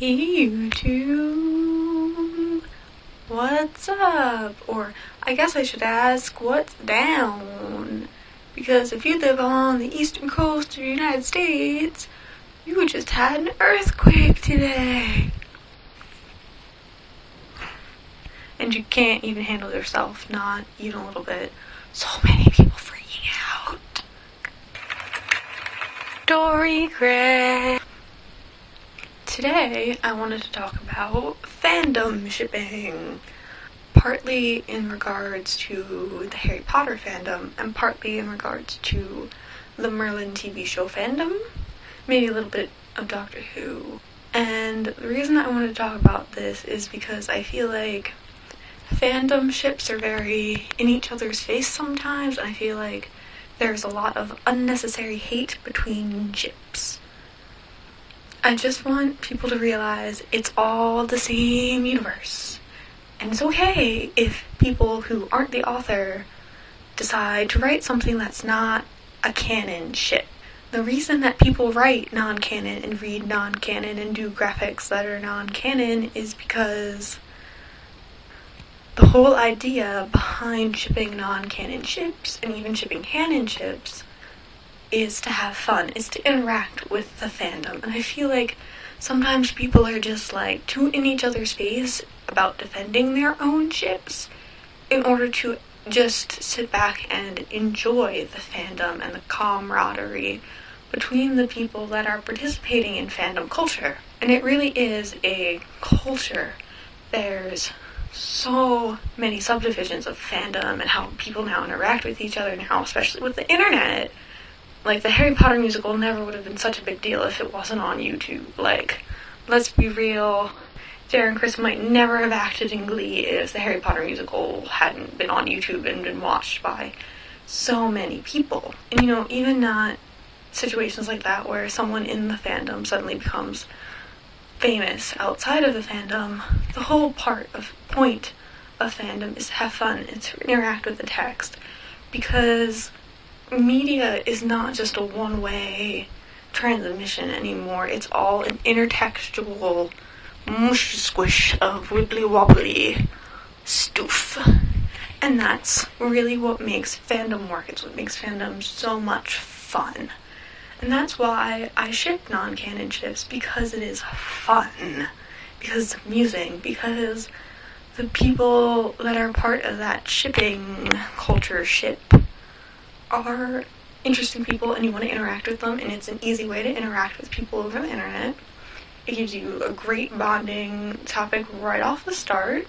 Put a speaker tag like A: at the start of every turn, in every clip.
A: Hey YouTube, what's up? Or I guess I should ask, what's down? Because if you live on the eastern coast of the United States, you just had an earthquake today. And you can't even handle yourself, not even a little bit. So many people freaking out. Dory Gray. Today, I wanted to talk about fandom shipping, partly in regards to the Harry Potter fandom, and partly in regards to the Merlin TV show fandom, maybe a little bit of Doctor Who. And the reason I wanted to talk about this is because I feel like fandom ships are very in each other's face sometimes, and I feel like there's a lot of unnecessary hate between ships. I just want people to realize it's all the same universe. And it's okay if people who aren't the author decide to write something that's not a canon ship. The reason that people write non-canon and read non-canon and do graphics that are non-canon is because the whole idea behind shipping non-canon ships and even shipping canon ships is to have fun, is to interact with the fandom. And I feel like sometimes people are just like too in each other's face about defending their own ships in order to just sit back and enjoy the fandom and the camaraderie between the people that are participating in fandom culture. And it really is a culture. There's so many subdivisions of fandom and how people now interact with each other, and how, especially with the internet, like, the Harry Potter musical never would have been such a big deal if it wasn't on YouTube. Like, let's be real, Darren Criss might never have acted in Glee if the Harry Potter musical hadn't been on YouTube and been watched by so many people. And, even not situations like that where someone in the fandom suddenly becomes famous outside of the fandom, the whole point of fandom is to have fun and to interact with the text, because media is not just a one-way transmission anymore. It's all an intertextual mush squish of wibbly wobbly stuff. And that's really what makes fandom work. It's what makes fandom so much fun. And that's why I ship non-canon ships, because it is fun, because it's amusing, because the people that are part of that shipping culture ship are interesting people, and you want to interact with them, and it's an easy way to interact with people over the internet. It gives you a great bonding topic right off the start,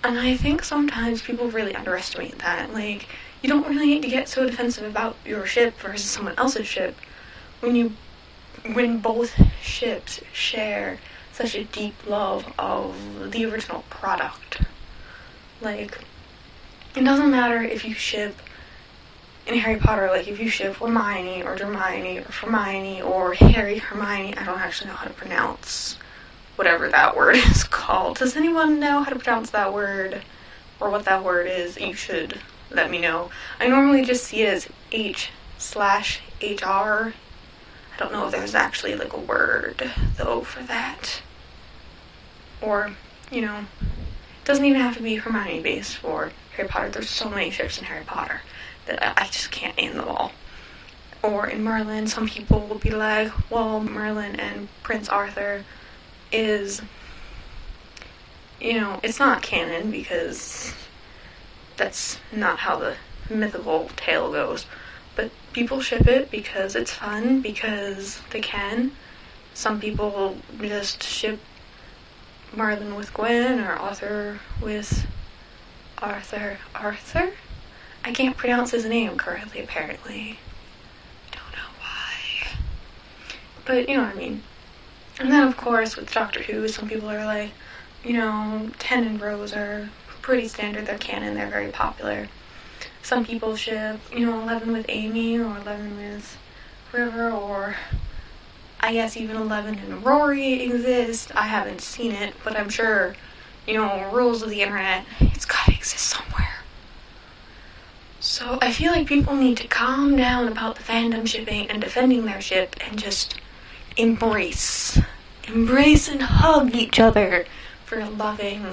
A: and I think sometimes people really underestimate that. Like, you don't really need to get so defensive about your ship versus someone else's ship when both ships share such a deep love of the original product. Like, it doesn't matter if you ship in Harry Potter, like if you ship Hermione or Hermione or Hermione or Harry Hermione. I don't actually know how to pronounce whatever that word is called. Does anyone know how to pronounce that word or what that word is? You should let me know. I normally just see it as H/HR. I don't know if there's actually like a word though for that. Or, it doesn't even have to be Hermione based for Harry Potter. There's so many ships in Harry Potter that I just can't name them all. Or in Merlin, some people will be like, well, Merlin and Prince Arthur is, it's not canon, because that's not how the mythical tale goes. But people ship it because it's fun, because they can. Some people just ship Merlin with Gwen, or Arthur with Arthur? I can't pronounce his name correctly, apparently. I don't know why. But you know what I mean. And then, of course, with Doctor Who, some people are like, 10 and Rose are pretty standard. They're canon. They're very popular. Some people ship, 11 with Amy, or 11 with River, or I guess even 11 and Rory exist. I haven't seen it, but I'm sure, rules of the internet, it's gotta exist somewhere. So I feel like people need to calm down about the fandom shipping and defending their ship, and just embrace embrace and hug each other for loving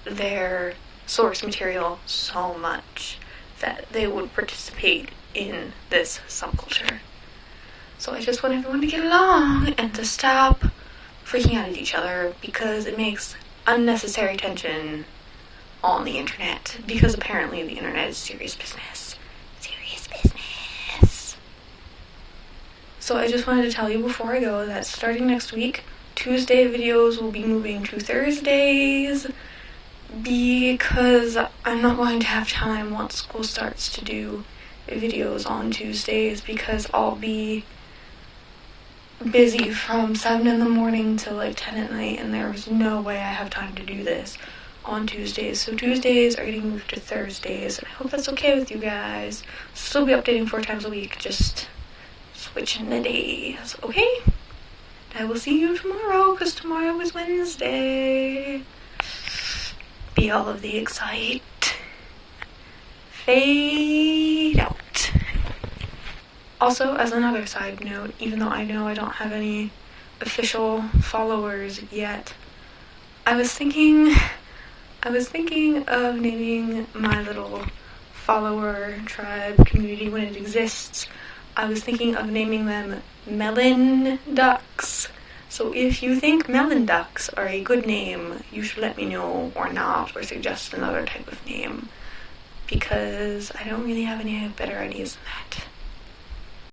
A: their source material so much that they would participate in this subculture. So I just want everyone to get along and to stop freaking out at each other, because it makes unnecessary tension on the internet, because apparently the internet is serious business. Serious business. So I just wanted to tell you before I go that starting next week, Tuesday videos will be moving to Thursdays, because I'm not going to have time once school starts to do videos on Tuesdays, because I'll be busy from 7 in the morning to like 10 at night, and there's no way I have time to do this on Tuesdays. So Tuesdays are getting moved to Thursdays, and I hope that's okay with you guys. Still be updating 4 times a week, just switching the days, okay? I will see you tomorrow, because tomorrow is Wednesday. Be all of the excite. Fade out. Also, as another side note, even though I know I don't have any official followers yet, I was thinking of naming my little follower tribe community, when it exists. I was thinking of naming them Melon Ducks. So if you think Melon Ducks are a good name, you should let me know, or not, or suggest another type of name, because I don't really have any better ideas than that.